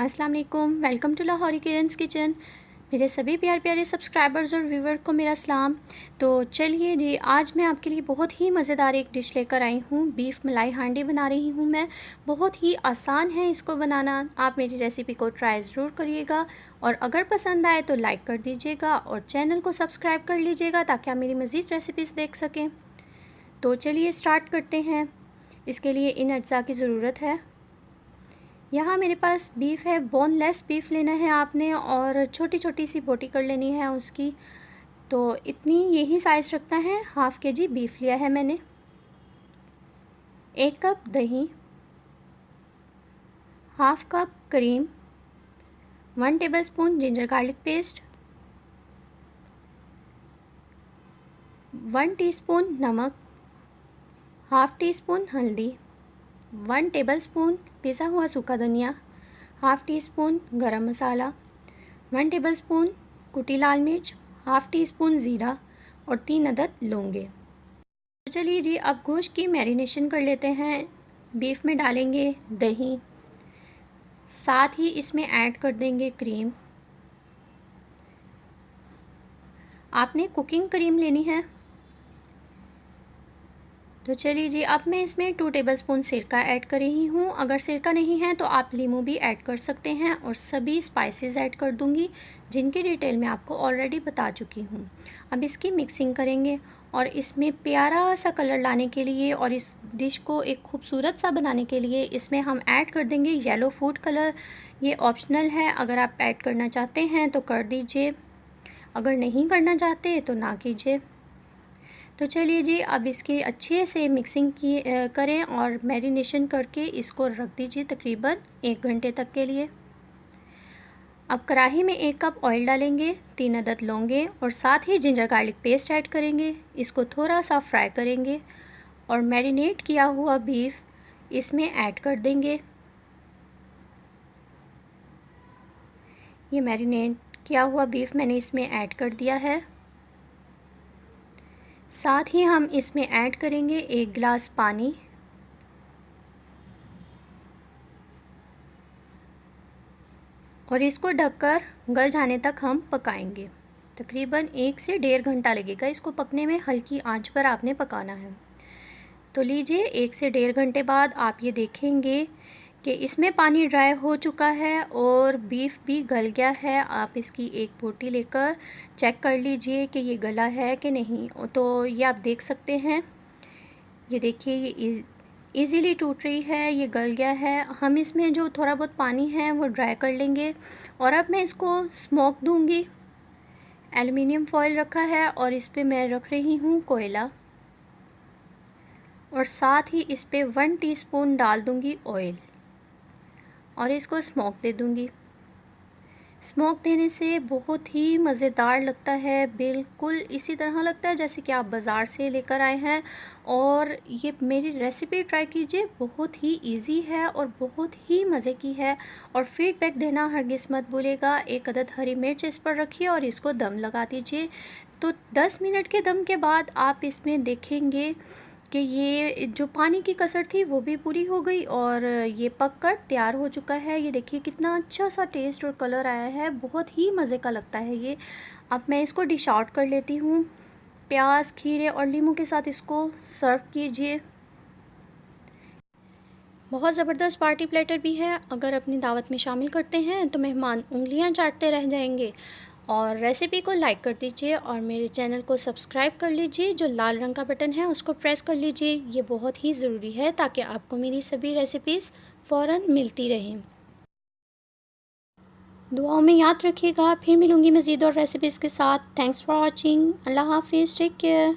अस्सलाम वालेकुम, welcome to Lahori Kiran's kitchen. मेरे सभी प्यारे प्यारे सब्सक्राइबर्स और व्यूवर को मेरा सलाम। तो चलिए जी, आज मैं आपके लिए बहुत ही मज़ेदार एक डिश लेकर आई हूँ। बीफ मलाई हांडी बना रही हूँ मैं। बहुत ही आसान है इसको बनाना। आप मेरी रेसिपी को ट्राई ज़रूर करिएगा और अगर पसंद आए तो लाइक कर दीजिएगा और चैनल को सब्सक्राइब कर लीजिएगा ताकि आप मेरी मज़ीद रेसिपीज़ देख सकें। तो चलिए स्टार्ट करते हैं। इसके लिए इन अज्जा की ज़रूरत है। यहाँ मेरे पास बीफ है, बोनलेस बीफ लेना है आपने और छोटी छोटी सी बोटी कर लेनी है उसकी। तो इतनी यही साइज़ रखता है। हाफ़ के जी बीफ लिया है मैंने। 1 कप दही, half cup cream, 1 tablespoon ginger garlic paste, 1 teaspoon नमक, हाफ़ टी स्पून हल्दी, 1 टेबलस्पून पिसा हुआ सूखा धनिया, हाफ़ टी स्पून गरम मसाला, 1 टेबलस्पून कुटी लाल मिर्च, हाफ़ टी स्पून ज़ीरा और 3 अदद लौंगे। तो चलिए जी, अब गोश्त की मैरिनेशन कर लेते हैं। बीफ में डालेंगे दही, साथ ही इसमें ऐड कर देंगे क्रीम। आपने कुकिंग क्रीम लेनी है। तो चलिए जी, अब मैं इसमें 2 टेबलस्पून सिरका ऐड कर रही हूँ। अगर सिरका नहीं है तो आप लीमू भी ऐड कर सकते हैं और सभी स्पाइसेस ऐड कर दूँगी जिनकी डिटेल मैं आपको ऑलरेडी बता चुकी हूँ। अब इसकी मिक्सिंग करेंगे और इसमें प्यारा सा कलर लाने के लिए और इस डिश को एक खूबसूरत सा बनाने के लिए इसमें हम ऐड कर देंगे येलो फूड कलर। ये ऑप्शनल है, अगर आप ऐड करना चाहते हैं तो कर दीजिए, अगर नहीं करना चाहते तो ना कीजिए। तो चलिए जी, अब इसकी अच्छे से मिक्सिंग करें और मैरिनेशन करके इसको रख दीजिए तकरीबन 1 घंटे तक के लिए। अब कढ़ाई में 1 कप ऑयल डालेंगे, 3 अदद लौंगे और साथ ही जिंजर गार्लिक पेस्ट ऐड करेंगे। इसको थोड़ा सा फ्राई करेंगे और मैरिनेट किया हुआ बीफ इसमें ऐड कर देंगे। ये मैरिनेट किया हुआ बीफ मैंने इसमें ऐड कर दिया है। साथ ही हम इसमें ऐड करेंगे 1 गिलास पानी और इसको ढककर गल जाने तक हम पकाएंगे। तकरीबन 1 से 1.5 घंटा लगेगा इसको पकने में। हल्की आंच पर आपने पकाना है। तो लीजिए, 1 से 1.5 घंटे बाद आप ये देखेंगे कि इसमें पानी ड्राई हो चुका है और बीफ भी गल गया है। आप इसकी एक बोटी लेकर चेक कर लीजिए कि ये गला है कि नहीं। तो ये आप देख सकते हैं, ये देखिए ये इजीली टूट रही है, ये गल गया है। हम इसमें जो थोड़ा बहुत पानी है वो ड्राई कर लेंगे और अब मैं इसको स्मोक दूंगी। एल्युमिनियम फॉयल रखा है और इस पे मैं रख रही हूँ कोयला और साथ ही इस पे 1 टीस्पून डाल दूंगी ऑयल और इसको स्मोक दे दूंगी। स्मोक देने से बहुत ही मज़ेदार लगता है, बिल्कुल इसी तरह लगता है जैसे कि आप बाज़ार से लेकर आए हैं। और ये मेरी रेसिपी ट्राई कीजिए, बहुत ही इजी है और बहुत ही मज़े की है। और फीडबैक देना हरगिज़ मत भूलिएगा। 1 अदद हरी मिर्च इस पर रखिए और इसको दम लगा दीजिए। तो 10 मिनट के दम के बाद आप इसमें देखेंगे कि ये जो पानी की कसर थी वो भी पूरी हो गई और ये पक कर तैयार हो चुका है। ये देखिए कितना अच्छा सा टेस्ट और कलर आया है, बहुत ही मज़े का लगता है ये। अब मैं इसको डिश आउट कर लेती हूँ। प्याज, खीरे और नींबू के साथ इसको सर्व कीजिए। बहुत ज़बरदस्त पार्टी प्लेटर भी है। अगर अपनी दावत में शामिल करते हैं तो मेहमान उंगलियां चाटते रह जाएंगे। और रेसिपी को लाइक कर दीजिए और मेरे चैनल को सब्सक्राइब कर लीजिए। जो लाल रंग का बटन है उसको प्रेस कर लीजिए, ये बहुत ही ज़रूरी है ताकि आपको मेरी सभी रेसिपीज़ फ़ौरन मिलती रहें। दुआओं में याद रखिएगा। फिर मिलूँगी मज़ीद और रेसिपीज़ के साथ। Thanks for watching. अल्लाह हाफिज़, टेक केयर।